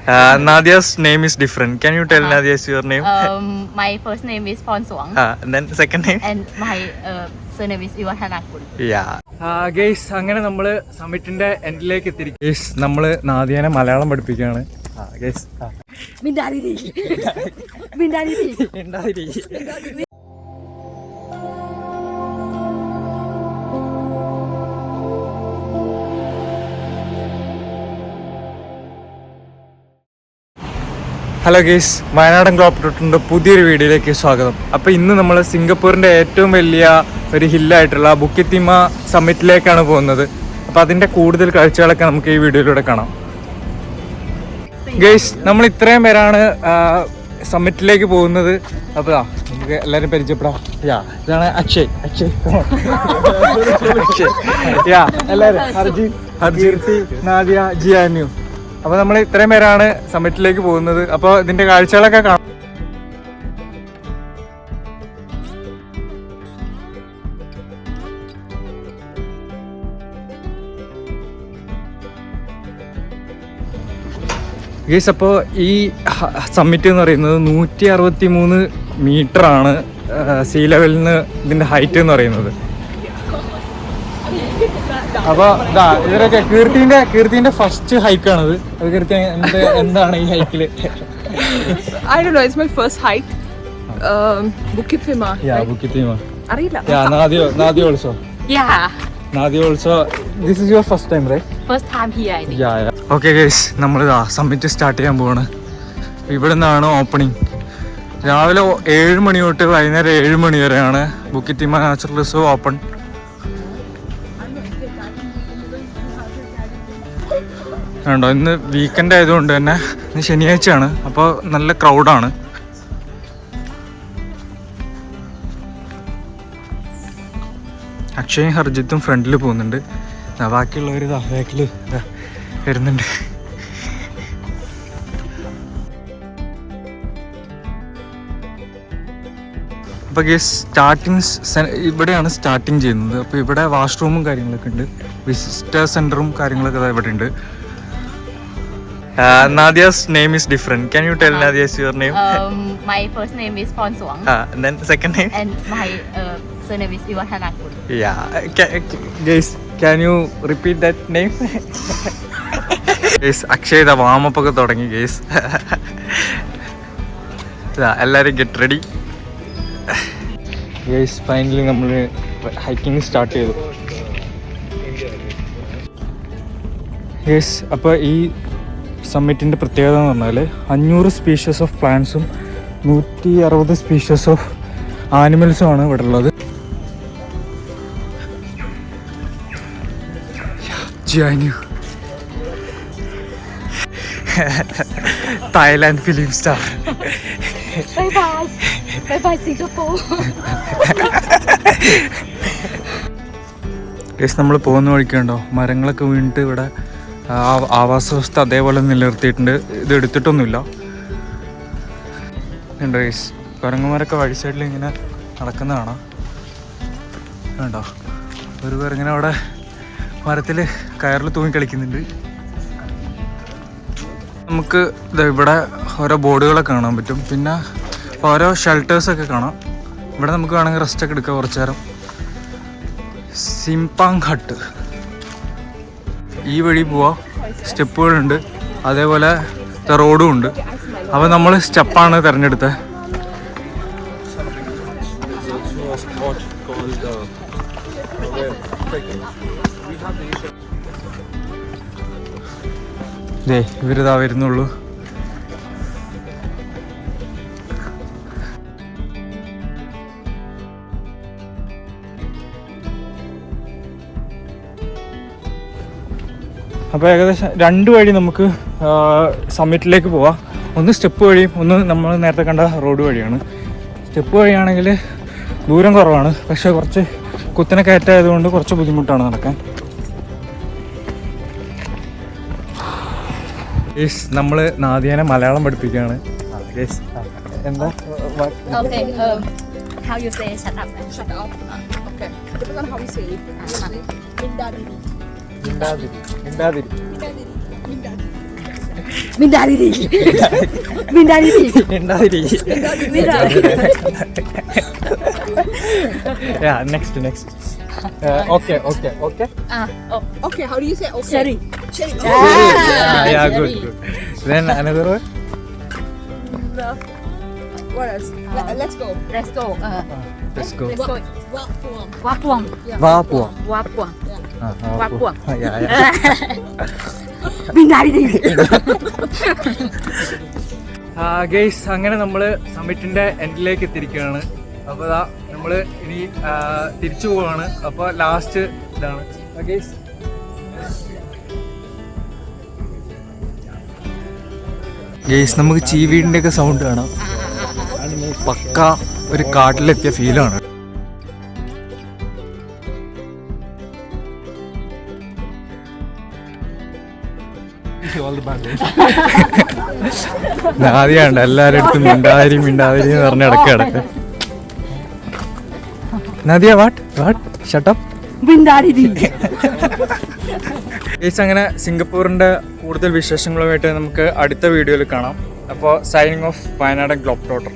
Nadia's name is different. Can you tell Nadia's your name? My first name is Pon Suang. And then second name? And my surname is Iwahanakul. Yeah. Guys, അങ്ങനെ നമ്മള് സമ്മിറ്റിന്റെ എൻഡിലേക്ക് എത്തിയിരിക്കും. Guys, നമ്മള് നാദിയനെ മലയാളം പഠിപ്പിക്കുകയാണ്. Guys. Mindari. Hello guys, വയനാടൻ globe പുതിയൊരു വീഡിയോയിലേക്ക് സ്വാഗതം. അപ്പോൾ ഇന്ന് നമ്മൾ സിംഗപ്പൂരിൻ്റെ ഏറ്റവും വലിയ ഒരു ഹില്ലായിട്ടുള്ള ബുക്കിത് തിമ സമ്മിറ്റിലേക്കാണ് പോകുന്നത്. അപ്പോൾ അതിൻ്റെ കൂടുതൽ കാഴ്ചകളൊക്കെ നമുക്ക് ഈ വീഡിയോയിലൂടെ കാണാം. ഗേസ്, നമ്മൾ ഇത്രയും പേരാണ് സമ്മിറ്റിലേക്ക് പോകുന്നത്. അപ്പോൾ നമുക്ക് എല്ലാവരും പരിചയപ്പെടാം. ഇതാണ് അക്ഷയ്. എല്ലാവരും ഹർജീർത്തി, നാദിയ, ജിയാന്യു. അപ്പോൾ നമ്മൾ ഇത്രയും പേരാണ് സമ്മിറ്റിലേക്ക് പോകുന്നത്. അപ്പോൾ ഇതിൻ്റെ കാഴ്ചകളൊക്കെ കാണാം. ഗൈസ്, അപ്പോൾ ഈ സമ്മിറ്റ് എന്ന് പറയുന്നത് 163 മീറ്ററാണ് സീ ലെവലിൽ നിന്ന് ഇതിൻ്റെ ഹൈറ്റ് എന്ന് പറയുന്നത്. അപ്പോൾ ഇവരൊക്കെ കീർത്തിൻ്റെ ഫസ്റ്റ് ഹൈക്കാണത്. അത് കീർത്തി, എന്താണ് ഈ ഹൈക്കില്? I don't know, it's my first hike. Bukit Timah. Yeah, Bukit Timah. Arila. Yeah, Nadia also. Yeah. Nadia also. This is your first time, right? First time here, I think. Yeah. Okay guys, നമ്മൾ summit start ചെയ്യാൻ പോവാണ്. ഇവിടെ നിന്നാണ് opening. രാവിലെ 7 മണി തൊട്ട് വൈകുന്നേരം 7 മണി വരെയാണ് ബുക്കിത് തിമ natural reserve open. കണ്ടോ, ഇന്ന് വീക്കെൻഡ് ആയതുകൊണ്ട് തന്നെ ഇന്ന് ശനിയാഴ്ചയാണ്. അപ്പോൾ നല്ല ക്രൗഡാണ്. അക്ഷയും ഹർജിത്തും ഫ്രണ്ടിൽ പോകുന്നുണ്ട്. ബാക്കിയുള്ളവർ ബാക്കിൽ വരുന്നുണ്ട്. അപ്പോൾ ഇവിടെയാണ് സ്റ്റാർട്ടിങ് ചെയ്യുന്നത്. അപ്പോൾ ഇവിടെ വാഷ്റൂമും കാര്യങ്ങളൊക്കെ ഉണ്ട്. വിസിറ്റർ സെൻറ്ററും കാര്യങ്ങളൊക്കെ ഇവിടെ ഉണ്ട്. Nadia's name is different. Can you tell Nadia's your name? My first name is Pon Suang. And then second name? And my surname is Iwahanakul. Yeah. Guys, can you repeat that name? Guys, Akshay the warm-up ഒക്കെ തുടങ്ങി. Guys, എല്ലാവരും get ready. Guys, finally നമ്മൾ hiking start ചെയ്തു. Guys, അപ്പോൾ ഈ സമ്മിറ്റിൻ്റെ പ്രത്യേകത എന്ന് പറഞ്ഞാൽ 500 സ്പീഷീസ് ഓഫ് പ്ലാന്റ്സും 160 സ്പീഷീസ് ഓഫ് ആനിമൽസും ആണ് ഇവിടെ ഉള്ളത്. ജിയാന്യു, Thailand film star. Bye Singapore. നമ്മൾ പോകുന്ന വഴിക്കുണ്ടോ മരങ്ങളൊക്കെ വീണിട്ട് ഇവിടെ ആവാസ വ്യവസ്ഥ അതേപോലെ നിലനിർത്തിയിട്ടുണ്ട്. ഇത് എടുത്തിട്ടൊന്നുമില്ല. ഉണ്ടോ ഗൈസ്, കുരങ്ങന്മാരൊക്കെ വഴി സൈഡിൽ ഇങ്ങനെ നടക്കുന്ന കാണാം. വേണ്ടോ, ഒരു കുരങ്ങനെ അവിടെ മരത്തിൽ കയറിൽ തൂങ്ങി കളിക്കുന്നുണ്ട്. നമുക്ക് ഇവിടെ ഓരോ ബോർഡുകളൊക്കെ കാണാൻ പറ്റും. പിന്നെ ഓരോ ഷെൽട്ടേഴ്സൊക്കെ കാണാം. ഇവിടെ നമുക്ക് വേണമെങ്കിൽ റെസ്റ്റൊക്കെ എടുക്കാം കുറച്ച് നേരം. സിംപാങ് ഹട്ട് ഈ വഴി പോവാം. സ്റ്റെപ്പുകളുണ്ട്, അതേപോലെ റോഡും ഉണ്ട്. അപ്പോൾ നമ്മൾ സ്റ്റെപ്പാണ് തിരഞ്ഞെടുത്തത്. ഇവരിതാ വരുന്നുള്ളൂ. അപ്പോൾ ഏകദേശം 2 വഴി നമുക്ക് സമ്മിറ്റിലേക്ക് പോവാം. ഒന്ന് സ്റ്റെപ്പ് വഴിയും ഒന്ന് നമ്മൾ നേരത്തെ കണ്ട റോഡ് വഴിയാണ്. സ്റ്റെപ്പ് വഴിയാണെങ്കിൽ ദൂരം കുറവാണ്, പക്ഷേ കുറച്ച് കുത്തനെ കയറ്റായതുകൊണ്ട് കുറച്ച് ബുദ്ധിമുട്ടാണ് നടക്കാൻ. നമ്മൾ നാദിയനെ മലയാളം പഠിപ്പിക്കുകയാണ്. എന്താ How you say shut up? Shut up. Okay. Depends on how we say it. Mindari. മിണ്ടാതിരി. Mindari. Mindari. ഉണ്ടാതിരി. Yeah, next. Okay. Okay, how do you say okay? Cherry. Yeah, good. Then another one. What else? Let's go. Let's go. Let's go. Let's go. Wapuang. Wapuang. Vapuang. Wapuang. Vapuang. Yeah. Mindari. Guys, അങ്ങനെ നമ്മൾ സമ്മിറ്റിന്റെ എൻഡിലേക്ക് എത്തിയിരിക്കുകയാണ്. അപ്പോൾ നമ്മൾ ഇനി തിരിച്ചു പോവാണ്. അപ്പോൾ last ഇതാണ് ഗെയ്സ്. ഗെയ്സ്, നമുക്ക് ചീവീടിന്റെ ഒക്കെ സൗണ്ട് കാണാം. പക്ക ഒരു കാട്ടിലെത്തിയ ഫീലാണ്. ആദ്യമുണ്ട് എല്ലാവരുടെ അടുത്തും മിണ്ടാതിരി എന്ന് പറഞ്ഞ് നടക്കുകയാണ്. Nadia what shut up. അങ്ങനെ സിംഗപ്പൂരിന്റെ കൂടുതൽ വിശേഷങ്ങളുമായിട്ട് നമുക്ക് അടുത്ത വീഡിയോയിൽ കാണാം. അപ്പോൾ സൈനിങ് ഓഫ് വയനാടൻ ഗ്ലോബ് ട്രോട്ടർ.